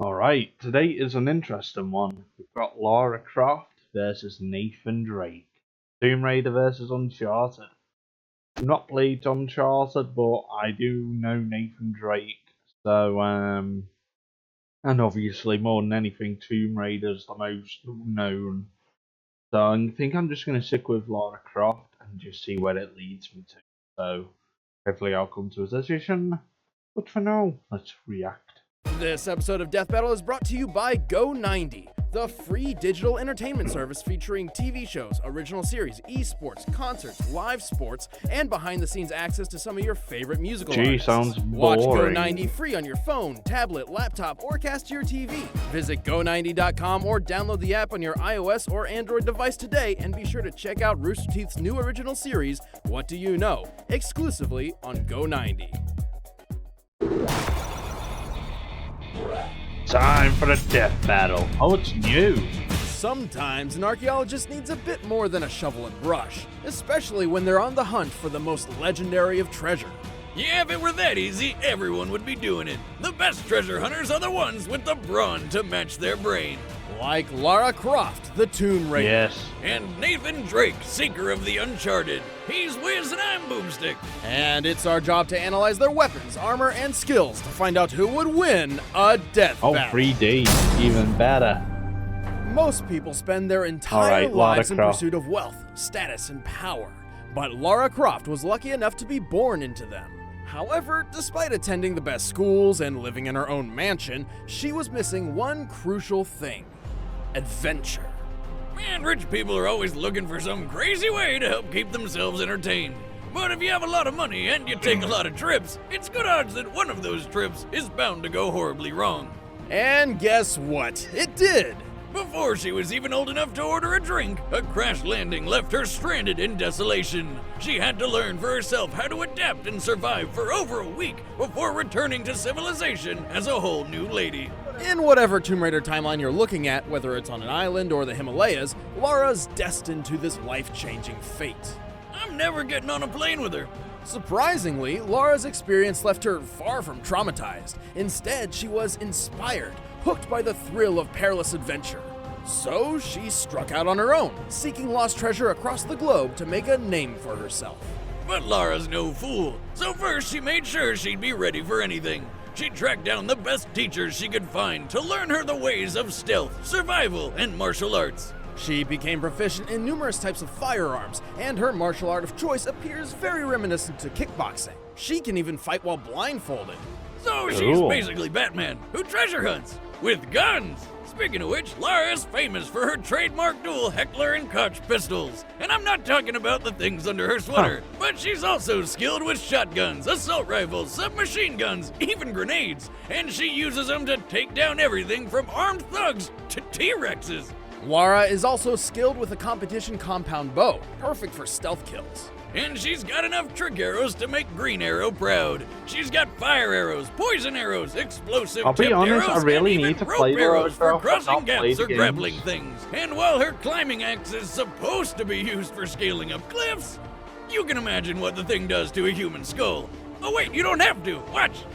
Alright, today is an interesting one. We've got Lara Croft versus Nathan Drake. Tomb Raider versus Uncharted. I've not played Uncharted, but I do know Nathan Drake. So, and obviously more than anything, Tomb Raider's the most known. So I think I'm just going to stick with Lara Croft and just see where it leads me to. So, hopefully I'll come to a decision. But for now, let's react. This episode of Death Battle is brought to you by Go90, the free digital entertainment service featuring TV shows, original series, esports, concerts, live sports, and behind-the-scenes access to some of your favorite musical artists. Sounds boring. Watch Go90 free on your phone, tablet, laptop, or cast to your TV. Visit Go90.com or download the app on your iOS or Android device today, and be sure to check out Rooster Teeth's new original series, What Do You Know?, exclusively on Go90. Time for a death battle. Oh, it's new. Sometimes an archaeologist needs a bit more than a shovel and brush, especially when they're on the hunt for the most legendary of treasure. Yeah, if it were that easy, everyone would be doing it. The best treasure hunters are the ones with the brawn to match their brain. Like Lara Croft, the Tomb Raider. Yes. And Nathan Drake, seeker of the Uncharted. He's Wiz and I'm Boomstick. And it's our job to analyze their weapons, armor, and skills to find out who would win a death battle. 3D, even better. Most people spend their entire Alright, Lara lives in Croft. pursuit of wealth, status, and power. But Lara Croft was lucky enough to be born into them. However, despite attending the best schools and living in her own mansion, she was missing one crucial thing: adventure. Man, rich people are always looking for some crazy way to help keep themselves entertained. But if you have a lot of money and you take a lot of trips, it's good odds that one of those trips is bound to go horribly wrong. And guess what? It did! Before she was even old enough to order a drink, a crash landing left her stranded in desolation. She had to learn for herself how to adapt and survive for over a week before returning to civilization as a whole new lady. In whatever Tomb Raider timeline you're looking at, whether it's on an island or the Himalayas, Lara's destined to this life-changing fate. I'm never getting on a plane with her. Surprisingly, Lara's experience left her far from traumatized. Instead, she was inspired, hooked by the thrill of perilous adventure. So she struck out on her own, seeking lost treasure across the globe to make a name for herself. But Lara's no fool, so first she made sure she'd be ready for anything. She tracked down the best teachers she could find to learn her the ways of stealth, survival, and martial arts. She became proficient in numerous types of firearms, and her martial art of choice appears very reminiscent to kickboxing. She can even fight while blindfolded. So she's basically Batman, who treasure hunts with guns. Speaking of which, Lara is famous for her trademark dual Heckler and Koch pistols. And I'm not talking about the things under her sweater, but she's also skilled with shotguns, assault rifles, submachine guns, even grenades. And she uses them to take down everything from armed thugs to T-Rexes. Lara is also skilled with a competition compound bow, perfect for stealth kills. And she's got enough trick arrows to make Green Arrow proud. She's got fire arrows, poison arrows, explosive I'll be tipped honest, arrows, I really and need even to rope play the arrows for Lara Croft. I've crossing not gaps played or the grappling games. things. And while her climbing axe is supposed to be used for scaling up cliffs, you can imagine what the thing does to a human skull. Oh wait, you don't have to. Watch.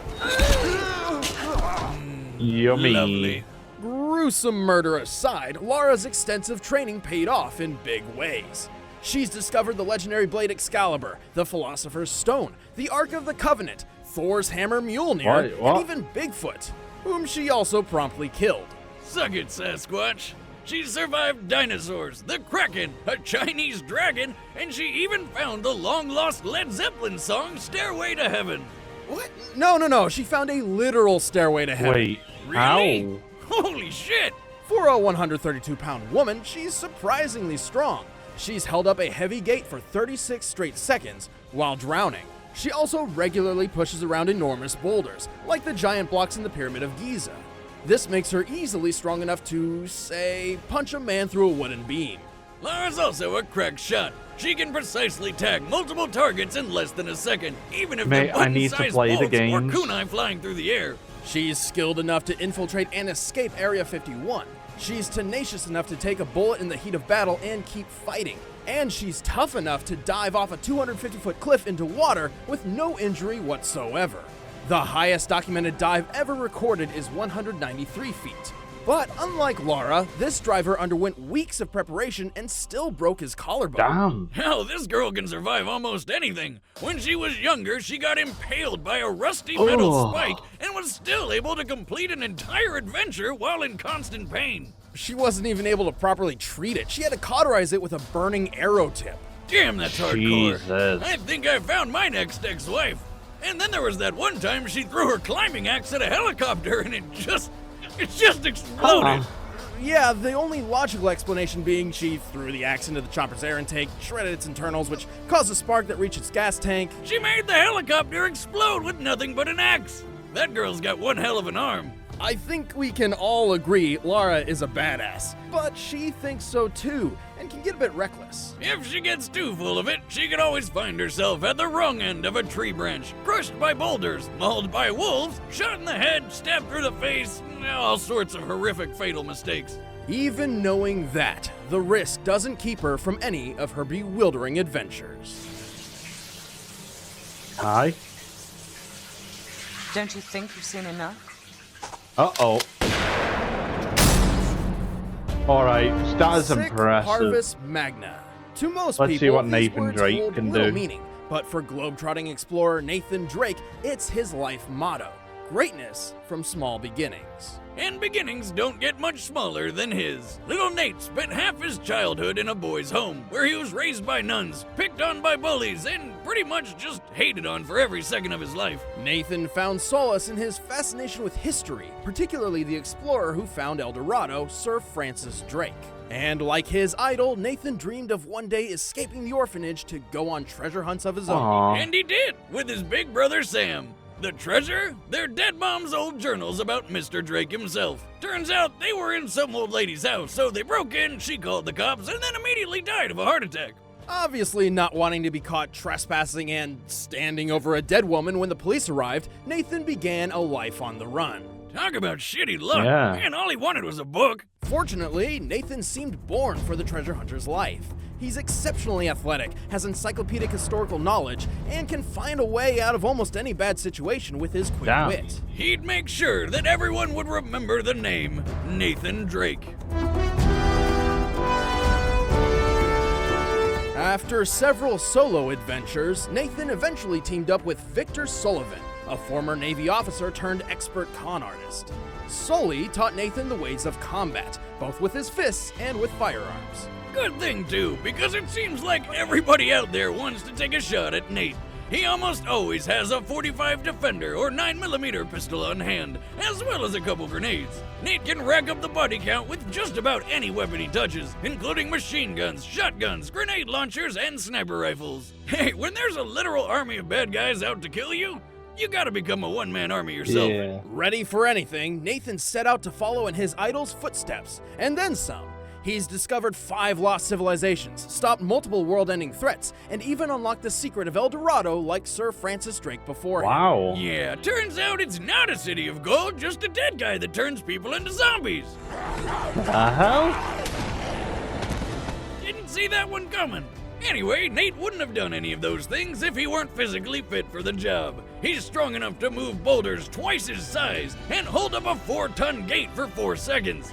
Yummy. Lovely. Gruesome murder aside, Lara's extensive training paid off in big ways. She's discovered the legendary blade Excalibur, the Philosopher's Stone, the Ark of the Covenant, Thor's hammer Mjolnir, What? and even Bigfoot, whom she also promptly killed. Suck it, Sasquatch. She survived dinosaurs, the Kraken, a Chinese dragon, and she even found the long-lost Led Zeppelin song Stairway to Heaven. What? No, she found a literal stairway to heaven. Wait, Really? how? Holy shit! For a 132-pound woman, she's surprisingly strong. She's held up a heavy gate for 36 straight seconds while drowning. She also regularly pushes around enormous boulders, like the giant blocks in the Pyramid of Giza. This makes her easily strong enough to, say, punch a man through a wooden beam. Lara's also a crack shot. She can precisely tag multiple targets in less than a second, even if Mate, they're I need to button-sized play the bolts or games. kunai flying through the air. She's skilled enough to infiltrate and escape Area 51. She's tenacious enough to take a bullet in the heat of battle and keep fighting. And she's tough enough to dive off a 250-foot cliff into water with no injury whatsoever. The highest documented dive ever recorded is 193 feet. But unlike Lara, this driver underwent weeks of preparation and still broke his collarbone. Damn. Hell, this girl can survive almost anything. When she was younger, she got impaled by a rusty metal spike and was still able to complete an entire adventure while in constant pain. She wasn't even able to properly treat it. She had to cauterize it with a burning arrow tip. Damn, that's hardcore. Jesus. I think I found my next ex-wife. And then there was that one time she threw her climbing axe at a helicopter and it just exploded. Yeah, the only logical explanation being she threw the axe into the chopper's air intake, shredded its internals, which caused a spark that reached its gas tank. She made the helicopter explode with nothing but an axe. That girl's got one hell of an arm. I think we can all agree Lara is a badass, but she thinks so too, and can get a bit reckless. If she gets too full of it, she could always find herself at the wrong end of a tree branch, crushed by boulders, mauled by wolves, shot in the head, stabbed through the face, all sorts of horrific fatal mistakes. Even knowing that, the risk doesn't keep her from any of her bewildering adventures. Hi. Don't you think you've seen enough? Uh-oh. Alright, that is Sic impressive. Parvis Magna. To most Let's people, see what these Nathan words Drake hold can little do. meaning, but for globetrotting explorer Nathan Drake, it's his life motto: greatness from small beginnings. And beginnings don't get much smaller than his. Little Nate spent half his childhood in a boys' home, where he was raised by nuns, picked on by bullies, and pretty much just hated on for every second of his life. Nathan found solace in his fascination with history, particularly the explorer who found El Dorado, Sir Francis Drake. And like his idol, Nathan dreamed of one day escaping the orphanage to go on treasure hunts of his own. Aww. And he did, with his big brother Sam. The treasure? Their dead mom's old journals about Mr. Drake himself. Turns out they were in some old lady's house, so they broke in, she called the cops, and then immediately died of a heart attack. Obviously not wanting to be caught trespassing and standing over a dead woman when the police arrived, Nathan began a life on the run. Talk about shitty luck. Yeah. Man, all he wanted was a book. Fortunately, Nathan seemed born for the treasure hunter's life. He's exceptionally athletic, has encyclopedic historical knowledge, and can find a way out of almost any bad situation with his quick Damn. wit. He'd make sure that everyone would remember the name Nathan Drake. After several solo adventures, Nathan eventually teamed up with Victor Sullivan, a former Navy officer turned expert con artist. Sully taught Nathan the ways of combat, both with his fists and with firearms. Good thing, too, because it seems like everybody out there wants to take a shot at Nate. He almost always has a .45 Defender or 9mm pistol on hand, as well as a couple grenades. Nate can rack up the body count with just about any weapon he touches, including machine guns, shotguns, grenade launchers, and sniper rifles. Hey, when there's a literal army of bad guys out to kill you, you gotta become a one-man army yourself. Yeah. Ready for anything, Nathan set out to follow in his idol's footsteps, and then some. He's discovered 5 lost civilizations, stopped multiple world-ending threats, and even unlocked the secret of El Dorado like Sir Francis Drake before him. Wow. Yeah, turns out it's not a city of gold, just a dead guy that turns people into zombies. The hell? Didn't see that one coming. Anyway, Nate wouldn't have done any of those things if he weren't physically fit for the job. He's strong enough to move boulders twice his size and hold up a 4-ton gate for 4 seconds.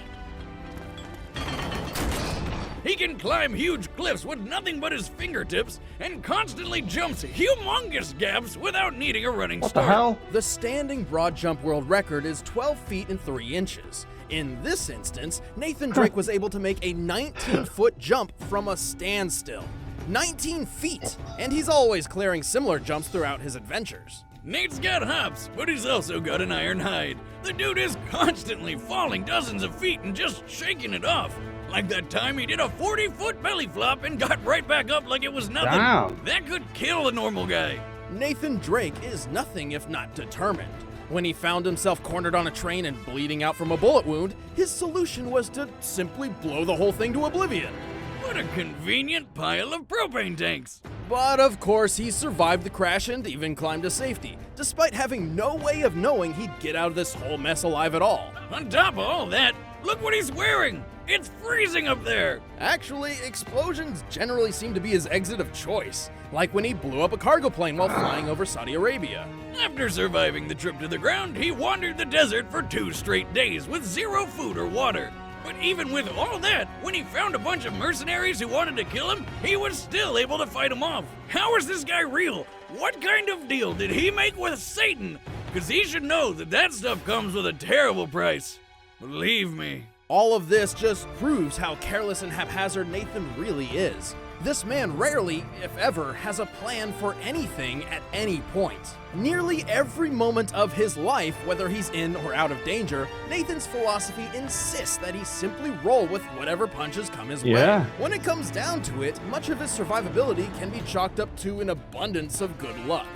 He can climb huge cliffs with nothing but his fingertips and constantly jumps humongous gaps without needing a running What start. the hell? The standing broad jump world record is 12 feet and 3 inches. In this instance, Nathan Drake was able to make a 19-foot jump from a standstill. 19 feet! And he's always clearing similar jumps throughout his adventures. Nate's got hops, but he's also got an iron hide. The dude is constantly falling dozens of feet and just shaking it off. Like that time he did a 40-foot belly flop and got right back up like it was nothing. Damn. That could kill a normal guy. Nathan Drake is nothing if not determined. When he found himself cornered on a train and bleeding out from a bullet wound, his solution was to simply blow the whole thing to oblivion. What a convenient pile of propane tanks. But of course, he survived the crash and even climbed to safety, despite having no way of knowing he'd get out of this whole mess alive at all. On top of all that, look what he's wearing. It's freezing up there! Actually, explosions generally seem to be his exit of choice, like when he blew up a cargo plane while flying over Saudi Arabia. After surviving the trip to the ground, he wandered the desert for 2 straight days with 0 food or water. But even with all that, when he found a bunch of mercenaries who wanted to kill him, he was still able to fight them off. How is this guy real? What kind of deal did he make with Satan? Because he should know that stuff comes with a terrible price. Believe me. All of this just proves how careless and haphazard Nathan really is. This man rarely, if ever, has a plan for anything at any point. Nearly every moment of his life, whether he's in or out of danger, Nathan's philosophy insists that he simply roll with whatever punches come his way. When it comes down to it, much of his survivability can be chalked up to an abundance of good luck.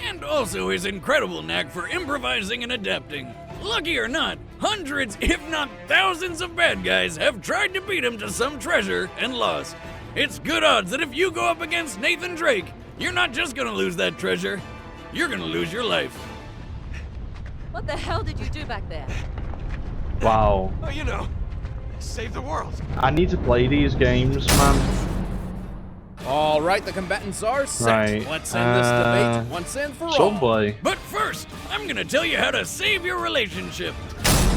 And also his incredible knack for improvising and adapting. Lucky or not, hundreds, if not thousands of bad guys have tried to beat him to some treasure and lost. It's good odds that if you go up against Nathan Drake, you're not just gonna lose that treasure, you're gonna lose your life. What the hell did you do back there? Wow. Oh, you know, save the world. I need to play these games, man. All right, the combatants are set. Right, Let's end this debate once and for all. Somebody. But first, I'm gonna tell you how to save your relationship.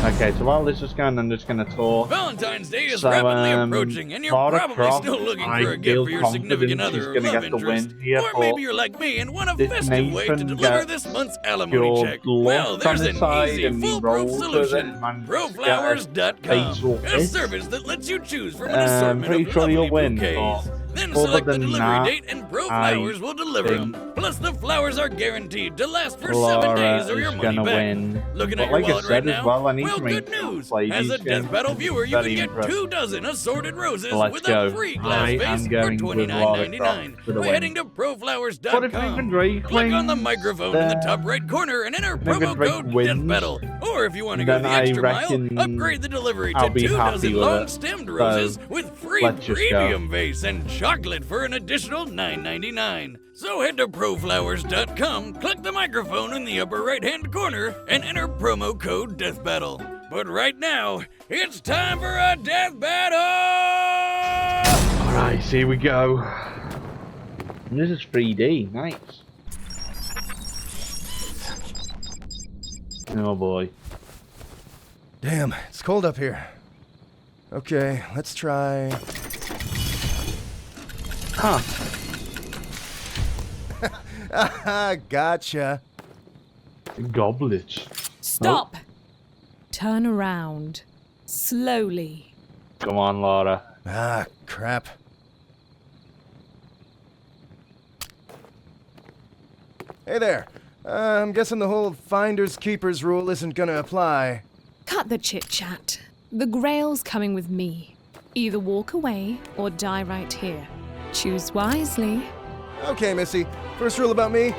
Okay, so while this is going, I'm just gonna talk. Valentine's Day is So, rapidly approaching, and you're Lara probably Croft, still looking I for a gift feel for your confident significant she's other or gonna love get the interest. win here, Or maybe but you're like me and want a this festive way to Nathan deliver gets this month's alimony your check. Well, luck there's on an the side easy, and he foolproof rolls with it solution. and manages to Proflowers.com, get a a service that lets you choose from an I'm assortment pretty of sure lovely you'll win, bouquets. but Then other select the than delivery that, date and ProFlowers will deliver them. Plus, the flowers are guaranteed to last for 7 Lara days or your is money gonna back. win. Looking But at your like I wallet said right as now? well, I need Well, to make good news. play As a these Death games. Battle viewer, you Very can get impressive. 2 dozen assorted roses Let's with go. a free glass I vase am for going with Lara $29.99 Croft for the by win. heading to But if proflowers.com. Nathan Drake Click on the wins, microphone in the top right corner and enter Nathan promo Drake code wins, DEATHBATTLE. Or if you want to go then the I extra mile, reckon upgrade the delivery I'll to be 2 happy dozen with it. long-stemmed roses So, with free let's just go. premium vase and chocolate for an additional $9.99. So head to proflowers.com, click the microphone in the upper right-hand corner, and enter promo code DEATHBATTLE. But right now, it's time for a death battle! Alright, here we go. And this is 3D, nice. Oh boy. Damn, it's cold up here. Okay, let's try. Huh. Gotcha. Goblets. Stop! Turn around. Slowly. Come on, Lara. Ah, crap. Hey there. I'm guessing the whole finders keepers rule isn't gonna apply. Cut the chit-chat. The Grail's coming with me. Either walk away or die right here. Choose wisely. Okay, Missy. First rule about me.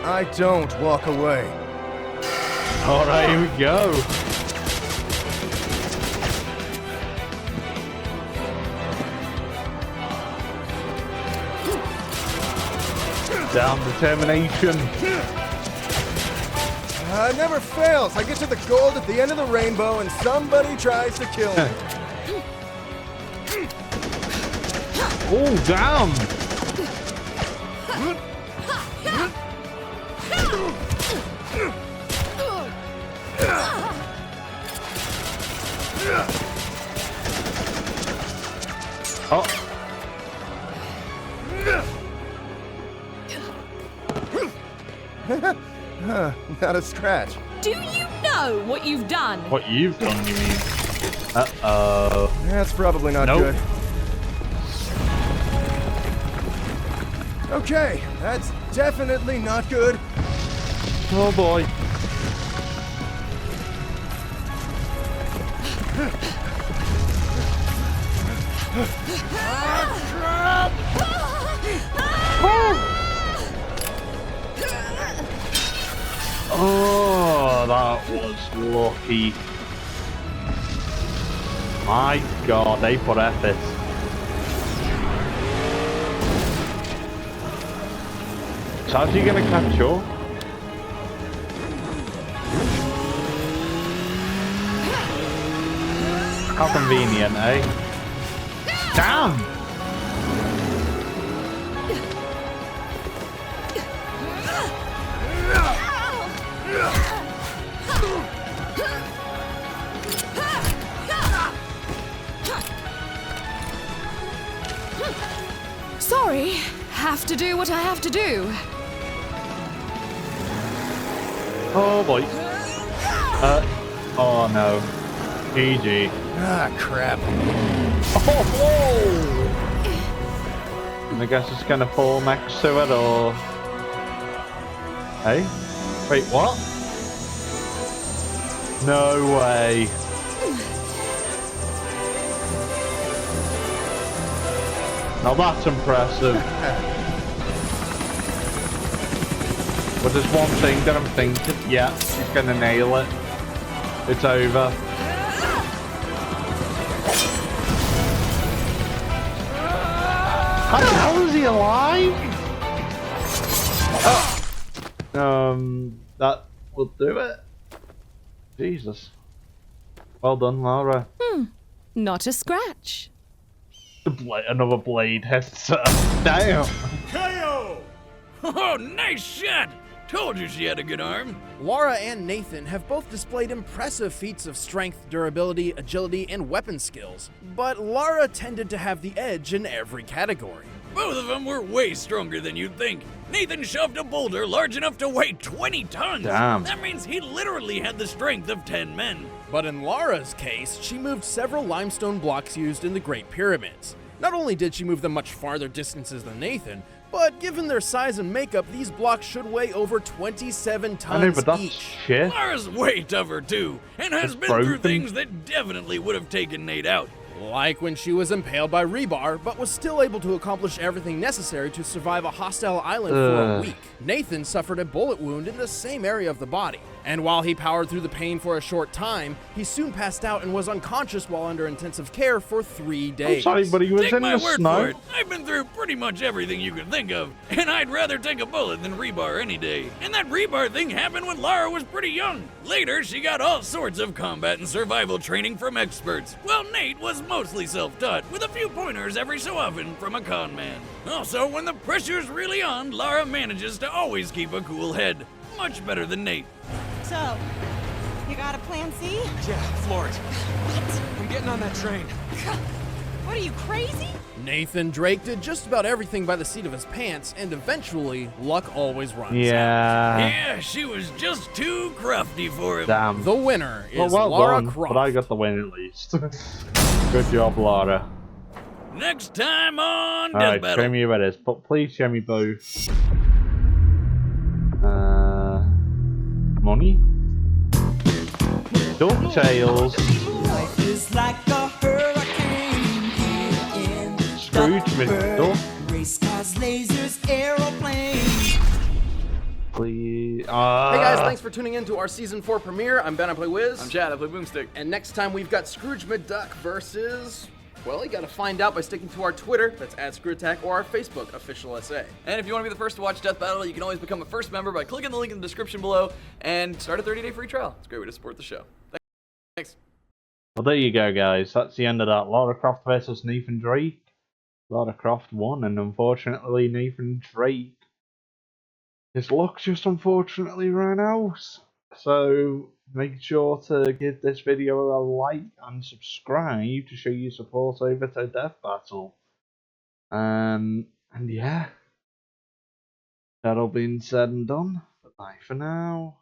I don't walk away. Alright, here we go. Down determination. It never fails. I get to the gold at the end of the rainbow and somebody tries to kill me. Oh, damn. Oh. Not a scratch. Do you know what you've done? What you've done, you mean? Uh-oh. That's probably not Nope. good. Okay, that's definitely not good. Oh boy. Oh, that was lucky. My God, they put effort. So how's he gonna catch up? How convenient, eh? Damn! Sorry, have to do what I have to do. Oh boy. Oh no. GG. Ah, crap. Oh, whoa! And I guess it's gonna fall next to it, or... Hey? Wait, what? No way. Now that's impressive. But there's one thing that I'm thinking. Yeah, she's gonna nail it. It's over. How the hell is he alive? Oh. That will do it. Jesus. Well done, Lara. Not a scratch. Another blade hits her. Damn. Oh, nice shot! Told you she had a good arm. Lara and Nathan have both displayed impressive feats of strength, durability, agility, and weapon skills, but Lara tended to have the edge in every category. Both of them were way stronger than you'd think. Nathan shoved a boulder large enough to weigh 20 tons. Damn. That means he literally had the strength of 10 men. But in Lara's case, she moved several limestone blocks used in the Great Pyramids. Not only did she move them much farther distances than Nathan, but given their size and makeup, these blocks should weigh over 27 tons I know, but that's each. shit. Lara's way tougher too, and has It's been through broken. things that definitely would have taken Nate out. Like when she was impaled by rebar, but was still able to accomplish everything necessary to survive a hostile island for a week. Nathan suffered a bullet wound in the same area of the body, and while he powered through the pain for a short time, he soon passed out and was unconscious while under intensive care for 3 days. I'm sorry, but he was Take in my the word snow. for it, I've been through pretty much everything you could think of, and I'd rather take a bullet than rebar any day. And that rebar thing happened when Lara was pretty young. Later, she got all sorts of combat and survival training from experts, while Nate was mostly self-taught, with a few pointers every so often from a con man. Also, when the pressure's really on, Lara manages to always keep a cool head. Much better than Nate. So, you got a plan C? Yeah, floor it. I'm getting on that train. What are you, crazy? Nathan Drake did just about everything by the seat of his pants, and eventually, luck always runs out. Yeah. Yeah, she was just too crafty for him. Damn. The winner is Well Lara done, Croft. but I got the win at least. Good job, Lara. Next time on Death Alright, Battle. show me who it is, but please show me both. Money? DuckTales. Life is like a hurricane here in Scrooge McDuck. race cars, lasers, aeroplanes. Please. Hey guys, thanks for tuning in to our Season 4 premiere. I'm Ben, I play Wiz. I'm Chad, I play Boomstick. And next time we've got Scrooge McDuck versus... Well, you gotta find out by sticking to our Twitter, that's @ScrewAttack, or our Facebook, Official SA. And if you want to be the first to watch Death Battle, you can always become a first member by clicking the link in the description below and start a 30-day free trial. It's a great way to support the show. Thanks. Well, there you go, guys. That's the end of that. Lara Croft versus Nathan Drake. Lara Croft won, and unfortunately, Nathan Drake, his luck just unfortunately ran out. So make sure to give this video a like and subscribe to show your support over to Death Battle. And yeah, that all being said and done. Bye for now.